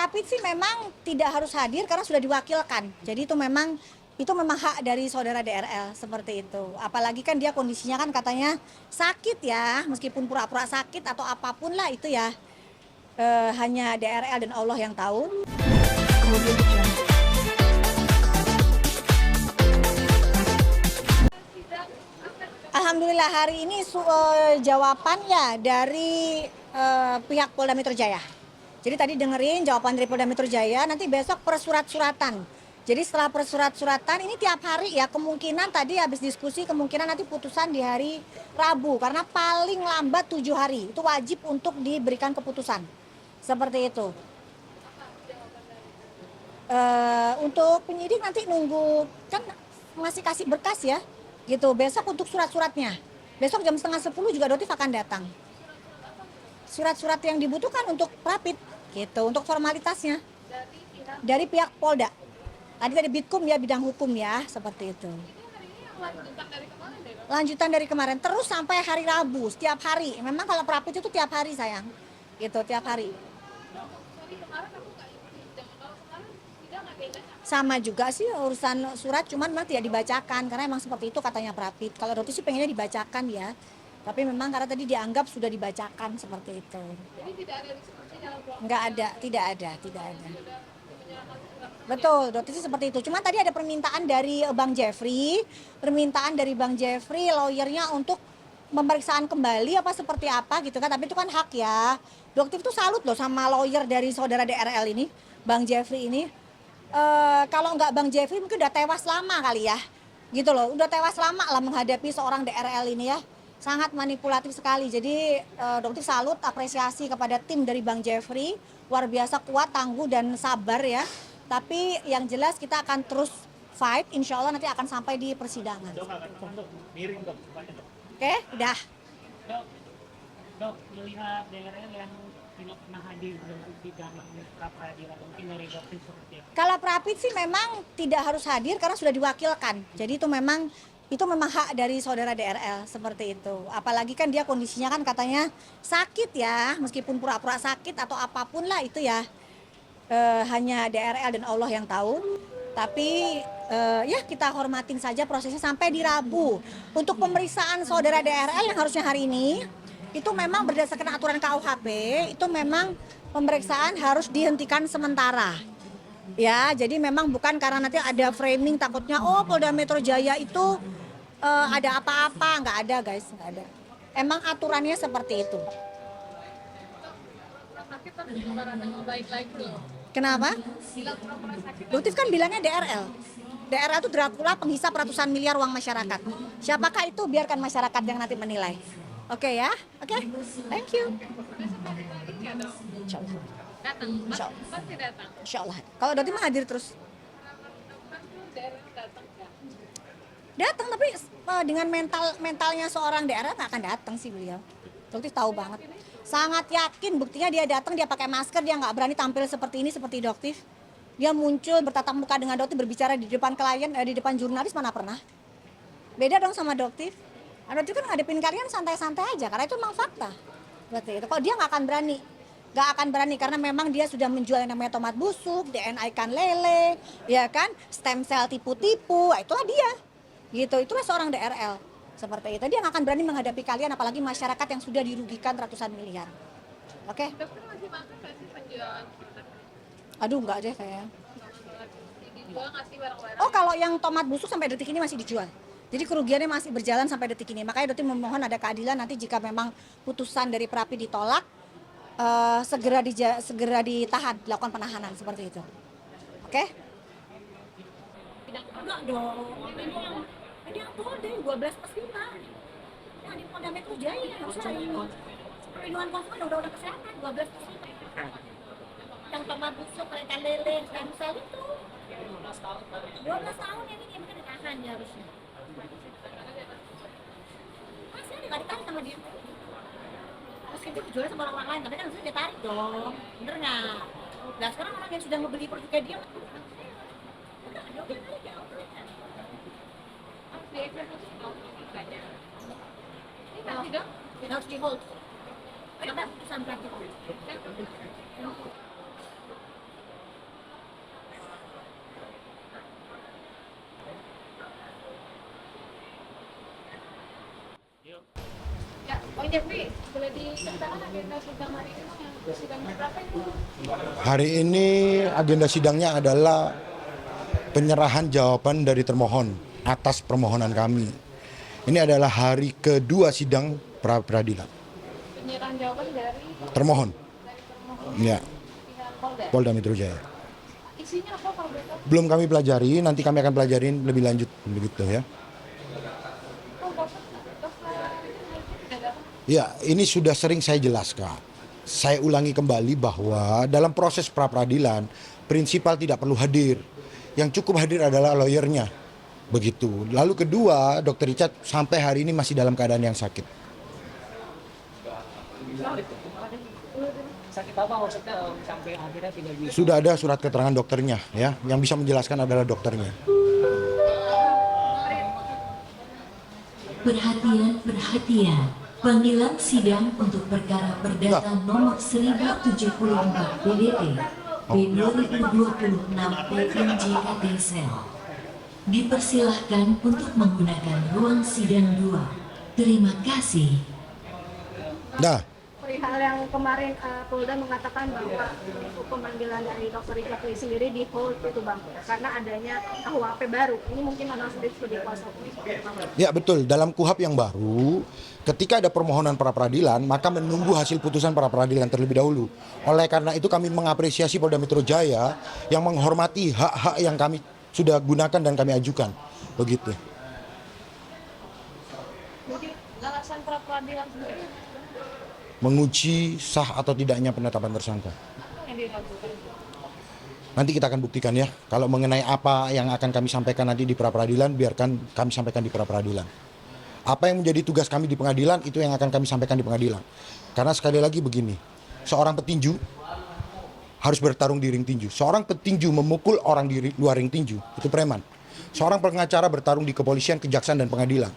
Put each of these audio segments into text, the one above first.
Prapit sih memang tidak harus hadir karena sudah diwakilkan. Jadi itu memang hak dari saudara DRL seperti itu. Apalagi kan dia kondisinya kan katanya sakit ya, meskipun pura-pura sakit atau apapun lah itu ya hanya DRL dan Allah yang tahu. Alhamdulillah hari ini jawabannya dari pihak Polda Metro Jaya. Jadi tadi dengerin jawaban dari Polda Metro Jaya, nanti besok persurat-suratan. Jadi setelah persurat-suratan ini tiap hari ya, kemungkinan tadi habis diskusi kemungkinan nanti putusan di hari Rabu karena paling lambat 7 hari itu wajib untuk diberikan keputusan. Seperti itu. Untuk penyidik nanti nunggu kan masih kasih berkas ya. Gitu. Besok untuk surat-suratnya. Besok jam 9:30 juga Dotif akan datang. Surat-surat yang dibutuhkan untuk Prapit gitu, untuk formalitasnya dari pihak Polda. Tadi Bitkum ya, bidang hukum ya, seperti itu. Lanjutan dari kemarin terus sampai hari Rabu, setiap hari. Memang kalau Prapit itu tiap hari sayang. Gitu, tiap hari. Sama juga sih urusan surat, cuman memang tidak dibacakan karena emang seperti itu katanya Prapit. Kalau Dotif sih pengennya dibacakan ya. Tapi memang karena tadi dianggap sudah dibacakan seperti itu. Jadi tidak ada diskusi dalam proses? Enggak ada, tidak ada. Betul, Dotif sih seperti itu. Cuma tadi ada permintaan dari Bang Jeffrey, lawyernya untuk pemeriksaan kembali apa seperti apa gitu kan. Tapi itu kan hak ya. Dotif tuh salut loh sama lawyer dari saudara DRL ini, Bang Jeffrey ini. Kalau nggak Bang Jeffrey mungkin udah tewas lama kali ya. Gitu loh, udah tewas lama lah menghadapi seorang DRL ini ya. Sangat manipulatif sekali. Jadi Dotif salut, apresiasi kepada tim dari Bang Jeffrey, luar biasa kuat, tangguh dan sabar ya. Tapi yang jelas kita akan terus fight, insya Allah nanti akan sampai di persidangan. Oke, udah. Dok, melihat DRL yang tidak pernah hadir di dalam pra-peradilan, mungkin dari Dotif seperti apa? Kalau Prapit sih memang tidak harus hadir karena sudah diwakilkan. Jadi itu memang hak dari saudara DRL seperti itu. Apalagi kan dia kondisinya kan katanya sakit ya, meskipun pura-pura sakit atau apapun lah itu ya hanya DRL dan Allah yang tahu. Tapi ya kita hormatin saja prosesnya sampai di Rabu. Untuk pemeriksaan saudara DRL yang harusnya hari ini itu memang berdasarkan aturan KUHP itu memang pemeriksaan harus dihentikan sementara. Ya, jadi memang bukan karena nanti ada framing takutnya Polda Metro Jaya itu ada apa-apa, nggak ada guys, nggak ada. Emang aturannya seperti itu. Kenapa? Dotif kan bilangnya DRL. DRL itu Dracula penghisap ratusan miliar uang masyarakat. Siapakah itu? Biarkan masyarakat yang nanti menilai. Oke ya, oke. Thank you. Insya Allah. Datang, pasti datang. Insya Allah. Kalau Dotif mah hadir terus. Datang tapi dengan mentalnya seorang daerah nggak akan datang sih beliau. Dotif tahu banget. Sangat yakin buktinya dia datang dia pakai masker, dia nggak berani tampil seperti ini seperti Dotif. Dia muncul bertatap muka dengan Dotif berbicara di depan klien, di depan jurnalis mana pernah. Beda dong sama Dotif. Dotif kan ngadepin kalian santai-santai aja karena itu memang fakta. Berarti itu kalau dia nggak akan berani karena memang dia sudah menjual yang namanya tomat busuk, DNA ikan lele, ya kan, stem cell tipu-tipu, itulah dia. Gitu, itulah seorang DRL seperti itu. Dia nggak akan berani menghadapi kalian apalagi masyarakat yang sudah dirugikan ratusan miliar. Oke? Dokter masih makan nggak sih penjualan? Aduh nggak deh kayak. Dijual nggak sih barang-barang? Oh kalau yang tomat busuk sampai detik ini masih dijual. Jadi kerugiannya masih berjalan sampai detik ini. Makanya Dotif memohon ada keadilan nanti jika memang putusan dari Prapit ditolak segera ditahan, dilakukan penahanan seperti itu. Oke? Enggak dong. Ini yang Polda 12/5. Yang di Polda Metro Jaya harusnya hari ini. Perlindungan konsumen undang-undang kesehatan 12/5. Yang tomat busuk, ikan lele, stem cell itu 12 tahun yang ini mungkin ditahan ya harusnya. Masih ada nggak ditarik sama dia? Terus itu dijualnya sama orang lain, tapi kan harusnya dia tarik dong, bener nggak? Nah sekarang orang yang sudah ngebeli produk kayak dia udah ada oke tarik ya. Harus dieksekusi dong ikannya. Ini masih dong? Harus di hold. Karena putusan Prapit. Jeffrey, boleh diceritakan agenda sidang hari ini yang sidang berapa itu? Hari ini agenda sidangnya adalah penyerahan jawaban dari termohon atas permohonan kami. Ini adalah hari kedua sidang pra peradilan. Penyerahan jawaban dari Termohon, termohon ya, pihak Polda. Polda Metro Jaya. Isinya apa kalau boleh tahu? Belum kami pelajari, nanti kami akan pelajarin lebih lanjut begitu ya. Oh, dokter tidak datang. Ya, ini sudah sering saya jelaskan. Saya ulangi kembali bahwa dalam proses pra peradilan, prinsipal tidak perlu hadir. Yang cukup hadir adalah lawyernya. Begitu. Lalu kedua, Dr. Richard sampai hari ini masih dalam keadaan yang sakit. Sakit apa maksudnya sampai akhirnya tidak bisa? Sudah ada surat keterangan dokternya ya, yang bisa menjelaskan adalah dokternya. Perhatian, perhatian. Panggilan sidang untuk perkara perdata nomor 1074 PDT P2026 PNJKT Sel. Dipersilahkan untuk menggunakan ruang sidang 2. Terima kasih. Nah, Perihal yang kemarin Polda mengatakan bahwa untuk pemanggilan dari Dr. Richard Lee sendiri di hold itu Bang, karena adanya KUHP baru. Ini mungkin analis sebagai kuasa hukum. ya betul, dalam KUHP yang baru, ketika ada permohonan pra peradilan, maka menunggu hasil putusan pra peradilan terlebih dahulu. Oleh karena itu kami mengapresiasi Polda Metro Jaya yang menghormati hak-hak yang kami sudah gunakan dan kami ajukan. Begitu. Jadi alasan pra peradilan sendiri Menguji sah atau tidaknya penetapan tersangka. yang diragukan. Nanti kita akan buktikan ya. Kalau mengenai apa yang akan kami sampaikan nanti di pra peradilan, biarkan kami sampaikan di pra peradilan. Apa yang menjadi tugas kami di pengadilan, itu yang akan kami sampaikan di pengadilan. Karena sekali lagi begini, seorang petinju harus bertarung di ring tinju. Seorang petinju memukul orang di luar ring tinju, itu preman. Seorang pengacara bertarung di kepolisian, kejaksaan, dan pengadilan.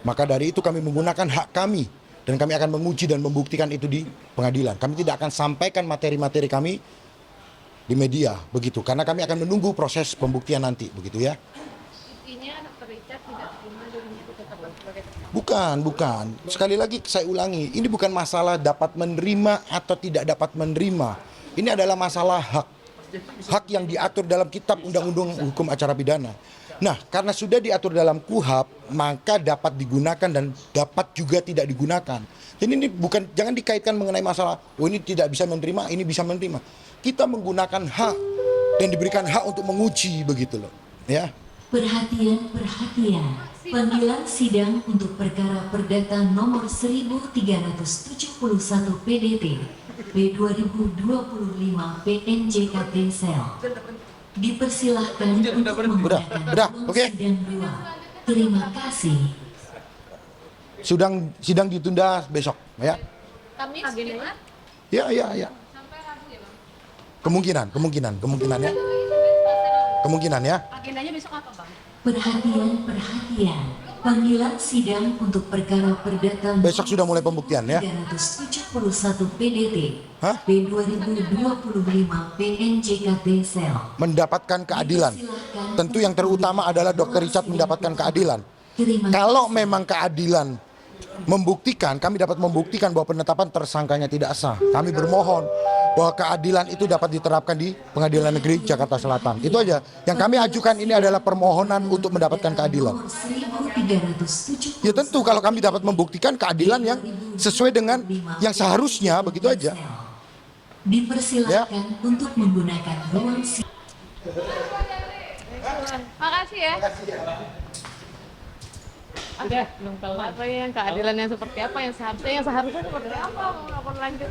Maka dari itu kami menggunakan hak kami, dan kami akan menguji dan membuktikan itu di pengadilan. Kami tidak akan sampaikan materi-materi kami di media, begitu. Karena kami akan menunggu proses pembuktian nanti, begitu ya. Intinya Dr. Richard tidak terima dirinya itu tetap sebagai tersangka. Bukan. Sekali lagi saya ulangi, ini bukan masalah dapat menerima atau tidak dapat menerima. Ini adalah masalah hak. Hak yang diatur dalam kitab Undang-Undang Hukum Acara Pidana. Nah, karena sudah diatur dalam KUHP, maka dapat digunakan dan dapat juga tidak digunakan. Jadi ini bukan, jangan dikaitkan mengenai masalah, oh ini tidak bisa menerima, ini bisa menerima. Kita menggunakan hak dan diberikan hak untuk menguji begitu loh, ya. Perhatian, perhatian. Panggilan sidang untuk perkara perdata nomor 1371 PDT P2025 PNJKT Sel. Dipersilahkan untuk menggunakan Udah, ruang oke. sidang 2. Terima kasih. Sidang ditunda besok, ya. Kamis agendanya Ya. sampai Rabu ya Bang? Kemungkinan ya. Kemungkinan ya. Agendanya besok apa Bang? Perhatian, perhatian. Panggilan sidang untuk perkara perdata Besok sudah mulai pembuktian ya. 371 PDT Hah? P2025 PNJKT Sel. Mendapatkan keadilan. Tentu yang terutama adalah Dr. Richard mendapatkan keadilan. Terima Kalau memang keadilan membuktikan, kami dapat membuktikan bahwa penetapan tersangkanya tidak sah. Kami bermohon bahwa keadilan itu dapat diterapkan di Pengadilan Negeri Jakarta Selatan. Itu aja. Yang kami ajukan ini adalah permohonan untuk mendapatkan keadilan. nomor 1370 Ya tentu kalau kami dapat membuktikan keadilan yang sesuai dengan yang seharusnya, begitu aja. Dipersilakan untuk menggunakan ruang sidang. Makasih ya. Udah, belum tahu. Apa yang keadilan yang seperti apa yang seharusnya seperti apa? Mau lapor lanjut.